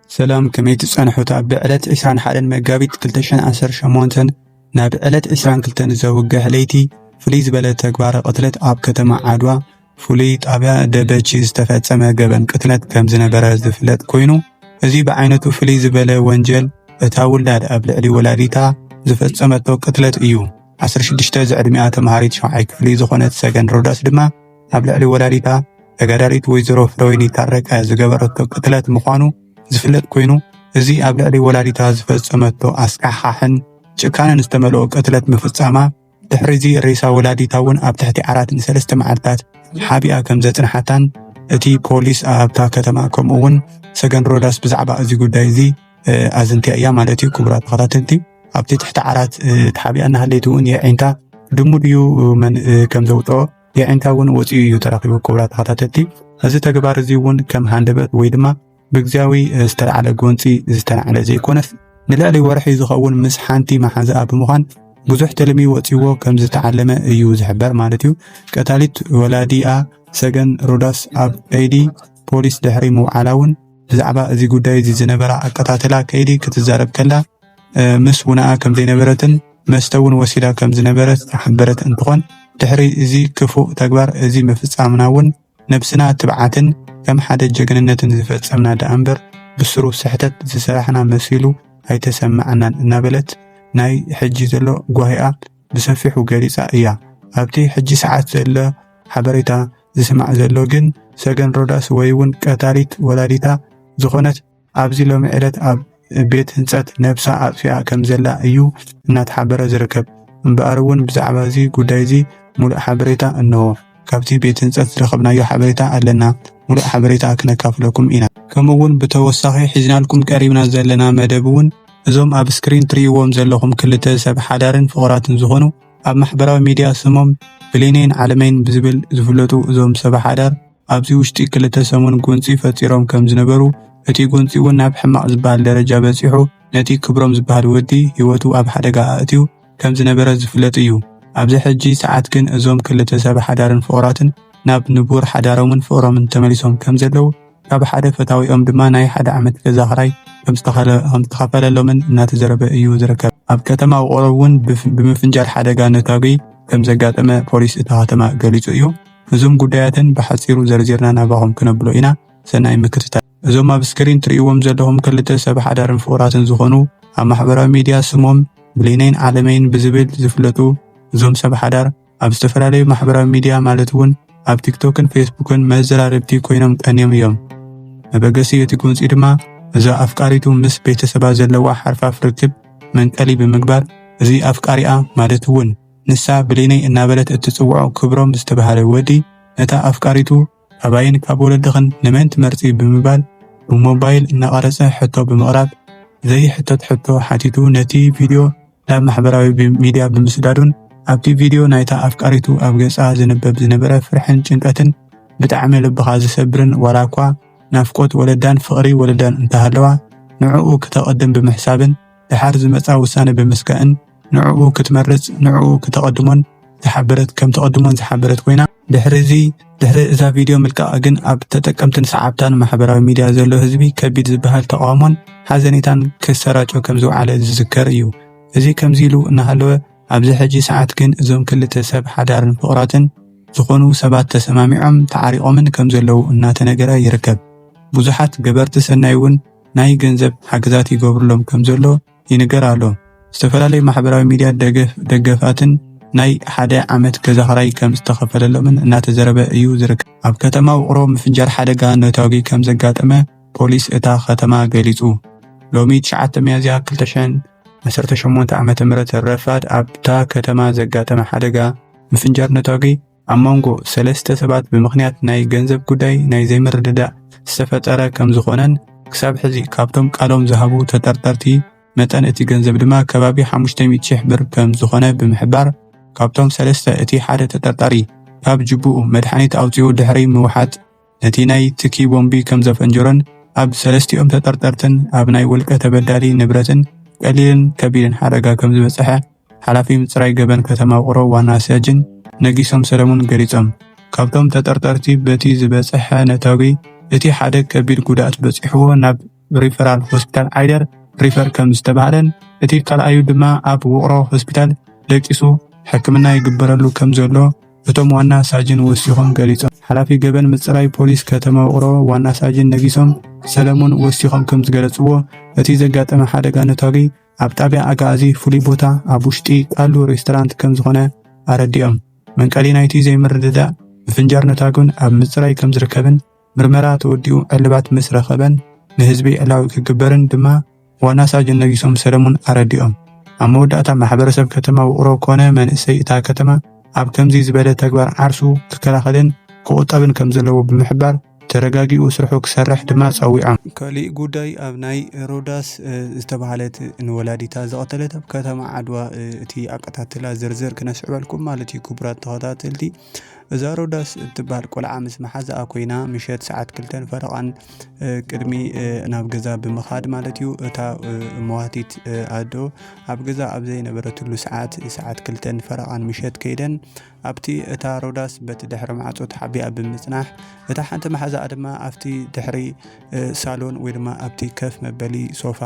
سلام كميت تصنحوتا بعلت 21 ميجابيت 2018 ናብ ዕለት 22 ዘውግህ ለይቲ ፍሉይ ዝበለ ተግባር ቅትለት ኣብ ከተማ ዓድዋ ፍሉይ ጣብያ ደበቺ ዝተፈጸመ ገበን ቅትለት ከም ዝነበረ ዝፍለጥ ኮይኑ እዚ በዓይነቱ ፍሉይ ዝበለ ወንጀል እታ ውላድ ኣብ ልዕሊ ወላዲታ ዝፈጸመቶ ቅትለት እዩ። 16 ዝዕድሚኣ ተምሃሪት 7ይ ክፍሊ ዝኾነት ሰገን ሮዳስ ድማ ኣብ ልዕሊ ወላዲታ ተጋዳሊት ወይዘሮ ፍረወይኒ ታረቀ ዝገበረቶ ቅትለት ምዃኑ ዝፍለጥ ኮይኑ እዚ ኣብ ልዕሊ ወላዲታ ዝፈጸመቶ ኣስካሕካሕን ጭካንን ዝተመልኦ ቅትለት ምፍጻማ ድሕሪዚ ሬሳ ወላዲታ እውን ኣብ ትሕቲ 4-3 መዓልታት ሓቢኣ ከም ዘጽንሓታን እቲ ፖሊስ ኣብታ ከተማ ከምኡውን ሰገን ሮዳስ ብዛዕባ እዚ ጉዳይ እዚ ኣዝንትያ እያ ማለት እዩ። ክቡራት ተኸታተልቲ ኣብቲ ትሕቲ 4 ተሓቢኣ ናሃለይቲ እውን የዒንታ ድሙድ እዩ ከም ዘውፅኦ የዒንታ እውን ወፂኡ እዩ ተረኺቡ። ክቡራት ተኸታተልቲ እዚ ተግባር እዚ እውን ከም ሃንደበት ወይ ድማ ብግዚያዊ ዝተልዓለ ጎንፂ ዝተልዓለ ዘይኮነስ ንልዕሊ ወርሒ ዝኸውን ምስ ሓንቲ መሓዛኣ ብምዃን ብዙሕ ተልሚ ወፂዎ ከም ዝተዓለመ እዩ ዝሕበር ማለት እዩ። ቀታሊት ወላዲኣ ሰገን ሮዳስ ኣብ ከይዲ ፖሊስ ድሕሪ ምውዓላ እውን ብዛዕባ እዚ ጉዳይ እዚ ዝነበራ ኣቀታትላ ከይዲ ክትዛረብ ከላ ምስ ውናኣ ከም ዘይነበረትን መስተ እውን ወሲዳ ከም ዝነበረት ሓበረት እንትኾን ድሕሪ እዚ ክፉእ ተግባር እዚ ምፍጻምና እውን ነብስና ትብዓትን ከም ሓደ ጀግንነትን ዝፈጸምና ዳ እምበር ብስሩ ስሕተት ዝሰራሕና መሲሉ ኣይተሰማዓናን እናበለት ናይ ሕጂ ዘሎ ጓሂኣ ብሰፊሑ ገሊጻ እያ። ኣብቲ ሕጂ ሰዓት ዘሎ ሓበሬታ ዝስማዕ ዘሎ ግን ሰገን ሮዳስ ወይ እውን ቀታሊት ወላዲታ ዝኾነት ኣብዚ ሎሚ ዕለት ኣብ ቤት ህንፀት ነብሳ ኣጥፊኣ ከም ዘላ እዩ እናተሓበረ ዝርከብ። እምበኣር እውን ብዛዕባ እዚ ጉዳይ እዚ ሙሉእ ሓበሬታ እንሆ ካብቲ ቤት ህንፀት ዝረኸብናዮ ሓበሬታ ኣለና። ሙሉእ ሓበሬታ ክነካፍለኩም ኢና። ከምኡውን ብተወሳኺ ሒዝናልኩም ቀሪብና ዘለና መደብ እውን እዞም ኣብ ስክሪን ትሪእዎም ዘለኹም ክልተ ሰብ ሓዳርን ፍቑራትን ዝኾኑ ኣብ ማሕበራዊ ሚድያ ስሞም ብሌኔን ዓለመይን ብዝብል ዝፍለጡ እዞም ሰብ ሓዳር ኣብዚ ውሽጢ ክልተ ሰሙን ጎንፂ ፈፂሮም ከም ዝነበሩ እቲ ጎንፂ እውን ናብ ሕማቕ ዝበሃል ደረጃ በፂሑ ነቲ ክብሮም ዝበሃል ወዲ ህይወቱ ኣብ ሓደጋ ኣእትዩ ከም ዝነበረ ዝፍለጥ እዩ። ኣብዚ ሕጂ ሰዓት ግን እዞም ክልተ ሰብ ሓዳርን ፍቑራትን ናብ ንቡር ሓዳሮምን ፍቕሮምን ተመሊሶም ከም ዘለዉ ካብ ሓደ ፈታዊኦም ድማ ናይ 1 ዓመት ገዛ ክራይ ከም ዝተኸፈለሎምን እናተዘረበ እዩ ዝርከብ። ኣብ ከተማ ውቕሮ እውን ብምፍንጃል ሓደጋ ነታጊ ከም ዘጋጠመ ፖሊስ እታ ከተማ ገሊጹ እዩ። እዞም ጉዳያትን ብሓፂሩ ዘርዚርና ናባኹም ክነብሎ ኢና። ሰናይ ምክትታል። እዞም ኣብ ስክሪን ትሪእዎም ዘለኹም ክልተ ሰብ ሓዳርን ፍቑራትን ዝኾኑ ኣብ ማሕበራዊ ሚድያ ስሞም ብሌኔን ዓለመይን ብዝብል ዝፍለጡ እዞም ሰብ ሓዳር ኣብ ዝተፈላለዩ ማሕበራዊ ሚድያ ማለት እውን ኣብ ቲክቶክን ፌስቡክን መዘራረብቲ ኮይኖም ቀንዮም እዮም። መበገሲ እቲ ጎንፂ ድማ እዛ ኣፍቃሪቱ ምስ ቤተሰባ ዘለዋ ሓርፋፍ ርክብ መንቀሊ ብምግባር እዚ ኣፍቃሪኣ ማለት እውን ንሳ ብሌነይ እናበለት እትፅውዖ ክብሮም ዝተባሃለ ወዲ ነታ ኣፍቃሪቱ ኣባይን ካብ ወለድኽን ንመን ትመርፂ ብምባል ብሞባይል እናቐረፀ ሕቶ ብምቕራብ ዘይሕተት ሕቶ ሓቲቱ ነቲ ቪድዮ ናብ ማሕበራዊ ሚድያ ብምስዳዱን ኣብቲ ቪድዮ ናይታ ኣፍቃሪቱ ኣብ ገጻ ዝነበብ ዝነበረ ፍርሕን ጭንቀትን ብጣዕሚ ልብኻ ዝሰብርን ዋላ እኳ ናፍቆት ወለዳን ፍቕሪ ወለዳን እንተሃለዋ ንዕኡ ክትቐድም ብምሕሳብን ድሓር ዝመፃ ውሳነ ብምስጋእን ንዕኡ ክትመርፅ ንዕኡ ክትቐድሞን ዝሓበረት ከም ተቐድሞን ዝሓበረት ኮይና ድሕሪ እዛ ቪድዮ ምልቃቕ ግን ኣብ ተጠቀምትን ሰዓብታን ማሕበራዊ ሚድያ ዘሎ ህዝቢ ከቢድ ዝበሃል ተቃውሞን ሓዘኔታን ክሰራጮ ከም ዝውዓለ ዝዝከር እዩ። እዚ ከምዚ ኢሉ እናሃለወ ኣብዚ ሕጂ ሰዓት ግን እዞም ክልተ ሰብ ሓዳርን ፍቑራትን ዝኾኑ ሰባት ተሰማሚዖም ተዓሪቆምን ከም ዘለዉ እናተነገረ ይርከብ። ብዙሓት ገበርቲ ሰናይ እውን ናይ ገንዘብ ሓገዛት ይገብሩሎም ከም ዘሎ ይንገር ኣሎ። ዝተፈላለዩ ማሕበራዊ ሚድያ ደገፋትን ናይ 1 ዓመት ገዛ ክራይ ከም ዝተኸፈለሎምን እናተዘረበ እዩ ዝርከብ። ኣብ ከተማ ውቕሮ ምፍንጃር ሓደጋ ነታጊ ከም ዘጋጠመ ፖሊስ እታ ከተማ ገሊጹ። ሎሚ 9 ሚያዝያ 2018 ዓመተ ምህረት ረፋድ ኣብታ ከተማ ዘጋጠመ ሓደጋ ምፍንጃር ነታጊ ኣብ መንጎ 3 ሰባት ብምኽንያት ናይ ገንዘብ ጉዳይ ናይ ዘይምርድዳእ ዝተፈጠረ ከም ዝኾነን ክሳብ ሕዚ ካብቶም ቃሎም ዝሃቡ ተጠርጠርቲ መጠን እቲ ገንዘብ ድማ ከባቢ 500,000 ብር ከም ዝኾነ ብምሕባር ካብቶም 3 እቲ ሓደ ተጠርጣሪ ካብ ጅቡኡ መድሓኒት ኣውፂኡ ድሕሪ ምውሓጥ ነቲ ናይ ትኪ ቦምቢ ከም ዘፈንጀሮን ኣብ 3ኦም ተጠርጠርትን ኣብ ናይ ውልቀ ተበዳሊ ንብረትን ቀሊልን ከቢድን ሓደጋ ከም ዝበፅሐ ሓላፊ ምፅራይ ገበን ከተማ ውቕሮ ዋና ሳጅን ነጊሶም ሰለሙን ገሊፆም። ካብቶም ተጠርጠርቲ በቲ ዝበፅሐ ነታዊ እቲ ሓደ ከቢድ ጉድኣት በፂሕዎ ናብ ሪፈራል ሆስፒታል ዓይደር ሪፈር ከም ዝተባሃለን እቲ ካልኣዩ ድማ ኣብ ውቕሮ ሆስፒታል ደቂሱ ሕክምና ይግበረሉ ከም ዘሎ እቶም ዋና ሳጅን ወሲኾም ገሊፆም። ሓላፊ ገበን ምፅራይ ፖሊስ ከተማ ውቕሮ ዋና ሳጅን ነጊሶም ሰለሙን ወሲኾም ከም ዝገለጽዎ እቲ ዘጋጠመ ሓደጋ ነታዊ ኣብ ጣብያ ኣጋዚ ፍሉይ ቦታ ኣብ ውሽጢ ቃሉ ሬስቶራንት ከም ዝኾነ ኣረዲኦም። መንቀሊ ናይቲ ዘይምርድዳእ ምፍንጃር ነታጉን ኣብ ምፅራይ ከም ዝርከብን ምርመራ ተወዲኡ ዕልባት ምስ ረኸበን ንህዝቢ ዕላዊ ክግበርን ድማ ዋና ሳጅን ነጊሶም ሰለሙን ኣረዲኦም። ኣብ መወዳእታ ማሕበረሰብ ከተማ ውቕሮ ኮነ መንእሰይ እታ ከተማ ኣብ ከምዚ ዝበለ ተግባር ዓርሱ ክከላኸልን ክቁጠብን ከም ዘለዎ ብምሕባር ተረጋጊኡ ስርሑ ክሰርሕ ድማ ፀዊዖም። ካሊእ ጉዳይ ኣብ ናይ ሮዳስ ዝተባሃለት ንወላዲታ ዝቐተለት ኣብ ከተማ ዓድዋ እቲ ኣቀታትላ ዝርዝር ክነስዕበልኩም ማለት እዩ። ክቡራት ተኸታተልቲ እዛ ሮዳስ እትበሃል ቆልዓ ምስ መሓዝኣ ኮይና ምሸት ሰዓት 2 ፈረቓን ቅድሚ ናብ ገዛ ብምኻድ ማለት እዩ እታ መዋቲት ኣዶ ኣብ ገዛ ኣብ ዘይነበረትሉ ሰዓት 2 ፈረቓን ምሸት ከይደን ኣብቲ እታ ሮዳስ በቲ ድሕሪ ማዕጾ ተሓቢኣ ብምጽናሕ እታ ሓንቲ መሓዝኣ ድማ ኣብቲ ድሕሪ ሳሎን ወይ ድማ ኣብቲ ከፍ መበሊ ሶፋ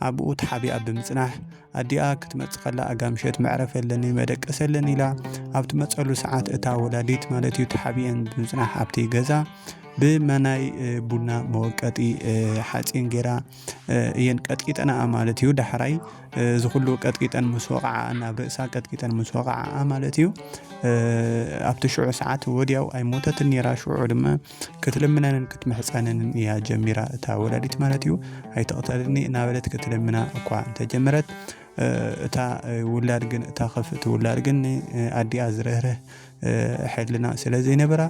ኣብኡ ተሓቢኣ ብምጽናሕ ኣዲኣ ክትመጽእ ከላ ኣጋምሸት መዕረፍ የለኒ መደቀስ የለኒ ኢላ ኣብቲ መጸሉ ሰዓት እታ ወላዲት ማለት እዩ ተሓቢአን ብምጽናሕ ኣብቲ ገዛ ብመናይ ቡና መወቀጢ ሓፂን ጌራ እየን ቀጥቂጠና ማለት እዩ። ዳሕራይ ዝኩሉ ቀጥቂጠን ምስ ወቕዓ ናብ ርእሳ ቀጥቂጠን ምስ ወቕዓ ማለት እዩ። ኣብቲ ሽዑ ሰዓት ወዲያው ኣይሞተትን ነይራ። ሽዑ ድማ ክትልምነንን ክትምሕፀንን እያ ጀሚራ እታ ወላዲት ማለት እዩ። ኣይተቕተልኒ እናበለት ክትልምና እኳ እንተጀመረት እታ ውላድ ግን እታ ኸፍእቲ ውላድ ግን ኣዲኣ ዝርህርህ ሕልና ስለ ዘይነበራ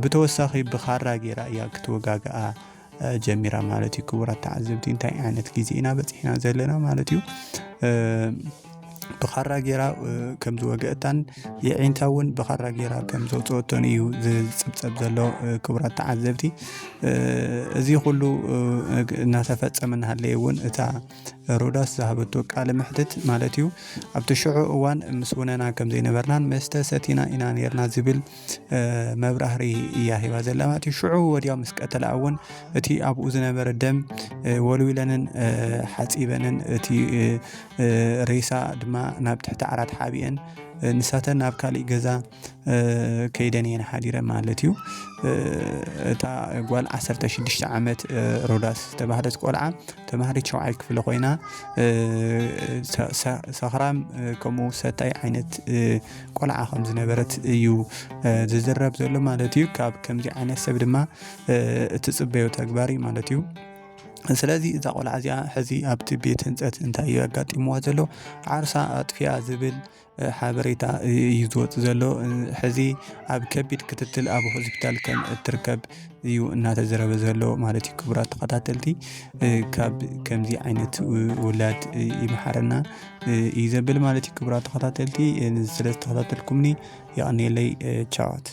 ብተወሳኺ ብኻራ ጌራ እያ ክትወጋግኣ ጀሚራ ማለት እዩ። ክቡራት ተዓዘብቲ እንታይ ዓይነት ጊዜ ኢና በፂሕና ዘለና ማለት እዩ። ብኻራ ጌራ ከም ዝወገአታን የዒንታ እውን ብኻራ ጌራ ከም ዘውፅወቶን እዩ ዝፅብፀብ ዘሎ። ክቡራት ተዓዘብቲ እዚ ኩሉ እናተፈፀመ እናሃለየ እውን እታ ሮዳስ ዝሃበቶ ቃለ ምሕትት ማለት እዩ ኣብቲ ሽዑ እዋን ምስ ውነና ከም ዘይነበርናን መስተ ሰቲና ኢና ነርና ዝብል መብራህሪ እያ ሂባ ዘላ ማለት እዩ። ሽዑ ወዲያው ምስ ቀተላ እውን እቲ ኣብኡ ዝነበረ ደም ወልዊለንን ሓፂበንን እቲ ሬሳ ድማ ናብ ትሕቲ ዓራት ሓቢአን ንሳተን ናብ ካሊእ ገዛ ከይደን እየን ሓዲረን ማለት እዩ። እታ ጓል 16 ዓመት ሮዳስ ዝተባህለት ቆልዓ ተማሃሪት 7ይ ክፍሊ ኮይና ሰኽራም ከምኡ ሰታይ ዓይነት ቆልዓ ከም ዝነበረት እዩ ዝዝረብ ዘሎ ማለት እዩ። ካብ ከምዚ ዓይነት ሰብ ድማ እትፅበዮ ተግባሪ ማለት እዩ። ስለዚ እዛ ቆልዓ እዚኣ ሕዚ ኣብቲ ቤት ህንፀት እንታይ እዩ ኣጋጢምዋ ዘሎ ዓርሳ ኣጥፊያ ዝብል ሓበሬታ እዩ ዝወፅእ ዘሎ። ሕዚ ኣብ ከቢድ ክትትል ኣብ ሆስፒታል ከም እትርከብ እዩ እናተዘረበ ዘሎ ማለት እዩ። ክቡራት ተኸታተልቲ ካብ ከምዚ ዓይነት ውላድ ይመሓረና እዩ ዘብል ማለት እዩ። ክቡራት ተኸታተልቲ ስለ ዝተኸታተልኩምኒ ይቐኒየለይ ቻዋት